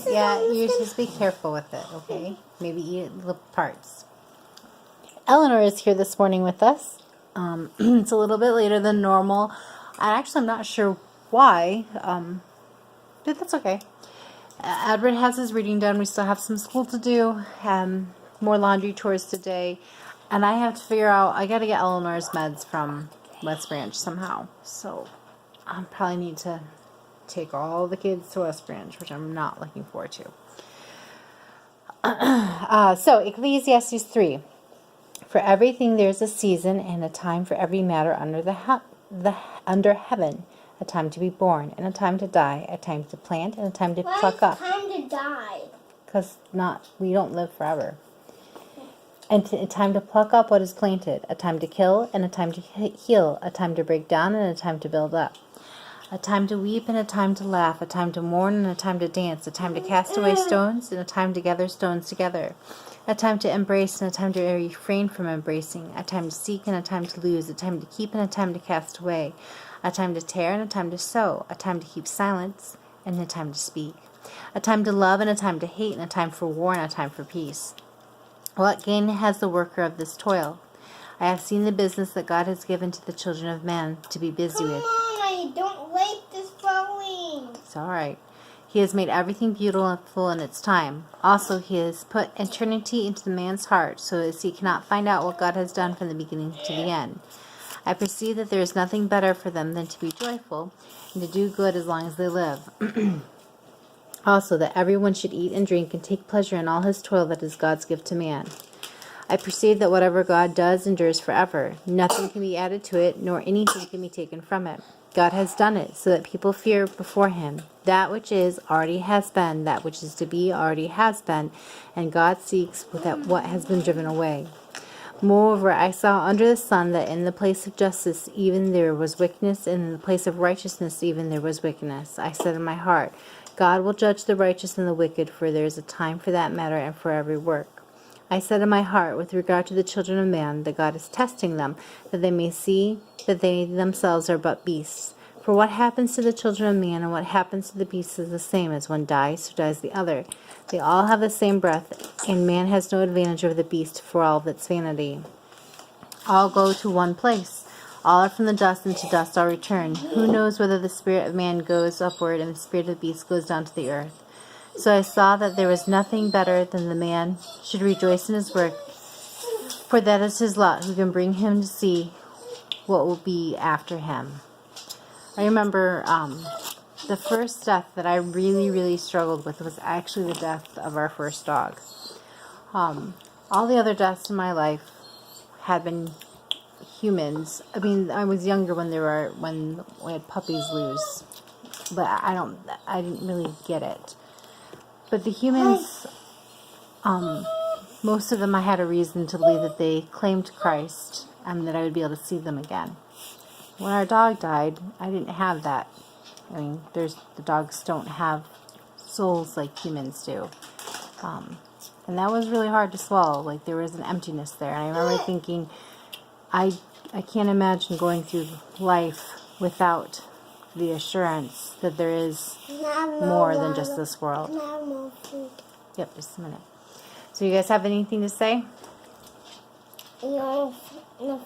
Yeah, you just be careful with it, okay? Maybe eat the parts. Eleanor is here this morning with us. It's a little bit later than normal. I'm not sure why, but that's okay. Edward has his reading done. We still have some school to do, more laundry chores today, and I have to figure out, I got to get Eleanor's meds from West Branch somehow, so I probably need to take all the kids to West Branch, which I'm not looking forward to. So Ecclesiastes 3. For everything there's a season and a time for every matter under heaven. A time to be born and a time to die. A time to plant and a time to pluck up. Why is time to die? Because we don't live forever. And a time to pluck up what is planted. A time to kill and a time to heal. A time to break down and a time to build up. A time to weep and a time to laugh. A time to mourn and a time to dance. A time to cast away stones and a time to gather stones together. A time to embrace and a time to refrain from embracing. A time to seek and a time to lose. A time to keep and a time to cast away. A time to tear and a time to sow. A time to keep silence and a time to speak. A time to love and a time to hate. And a time for war and a time for peace. What gain has the worker of this toil? I have seen the business that God has given to the children of man to be busy with. I don't like this flowing. It's all right. He has made everything beautiful in its time. Also, he has put eternity into the man's heart, so as he cannot find out what God has done from the beginning to the end. I perceive that there is nothing better for them than to be joyful and to do good as long as they live. Also, that everyone should eat and drink and take pleasure in all his toil that is God's gift to man. I perceive that whatever God does endures forever. Nothing can be added to it, nor anything can be taken from it. God has done it so that people fear before him. That which is already has been, that which is to be already has been, and God seeks what has been driven away. Moreover, I saw under the sun that in the place of justice even there was wickedness, and in the place of righteousness even there was wickedness. I said in my heart, God will judge the righteous and the wicked, for there is a time for that matter and for every work. I said in my heart, with regard to the children of man, that God is testing them, that they may see that they themselves are but beasts. For what happens to the children of man and what happens to the beasts is the same. As one dies, so dies the other. They all have the same breath, and man has no advantage over the beast for all of its vanity. All go to one place. All are from the dust, and to dust all return. Who knows whether the spirit of man goes upward and the spirit of the beast goes down to the earth? So I saw that there was nothing better than the man should rejoice in his work, for that is his lot, who can bring him to see what will be after him. I remember the first death that I really, really struggled with was actually the death of our first dog. All the other deaths in my life had been humans. I mean, I was younger when we had puppies loose, but I didn't really get it. But the humans, most of them I had a reason to believe that they claimed Christ and that I would be able to see them again. When our dog died, I didn't have that. I mean, the dogs don't have souls like humans do. And that was really hard to swallow. Like, there was an emptiness there. And I remember thinking, I can't imagine going through life without the assurance that there is more than just this world. Yep, just a minute. So you guys have anything to say? No, and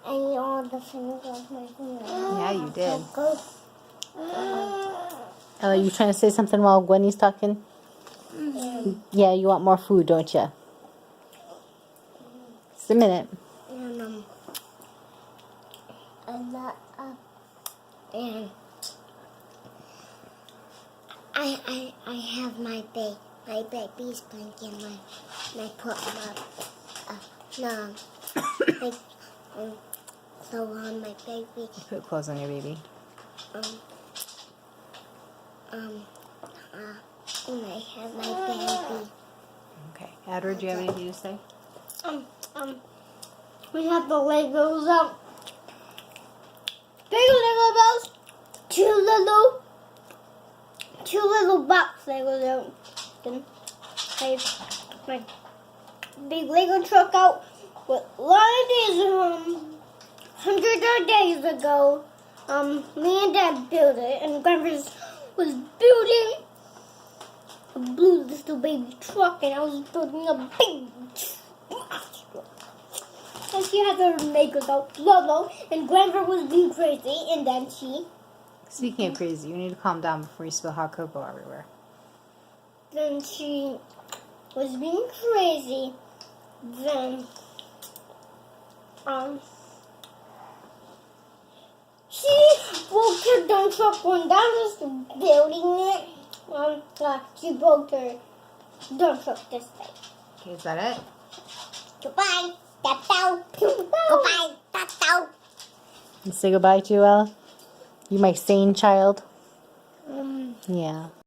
all the fingers off my finger. Yeah, you did. Ella, you trying to say something while Gwenny's talking? Yeah, you want more food, don't you? Just a minute. And I have my baby's blanket and I put so on my baby. Put clothes on your baby. And I have my baby. Okay. Edward, do you have anything to say? We have the Legos out. Big Lego bells. Two little box Legos out. Then I have my big Lego truck out with a lot of days hundreds of days ago. Me and Dad built it, and Grandpa was building a blue little baby truck, and I was building a big truck. And she had her makeup out low, and Grandpa was being crazy, and then Speaking of crazy, you need to calm down before you spill hot cocoa everywhere. she was being crazy. Then, she broke her dump truck when Dad was building it. She broke her dump truck this day. Okay, is that it? Goodbye. That's all. Goodbye. That's all. You say goodbye to Ella? You my sane child? Um, Yeah.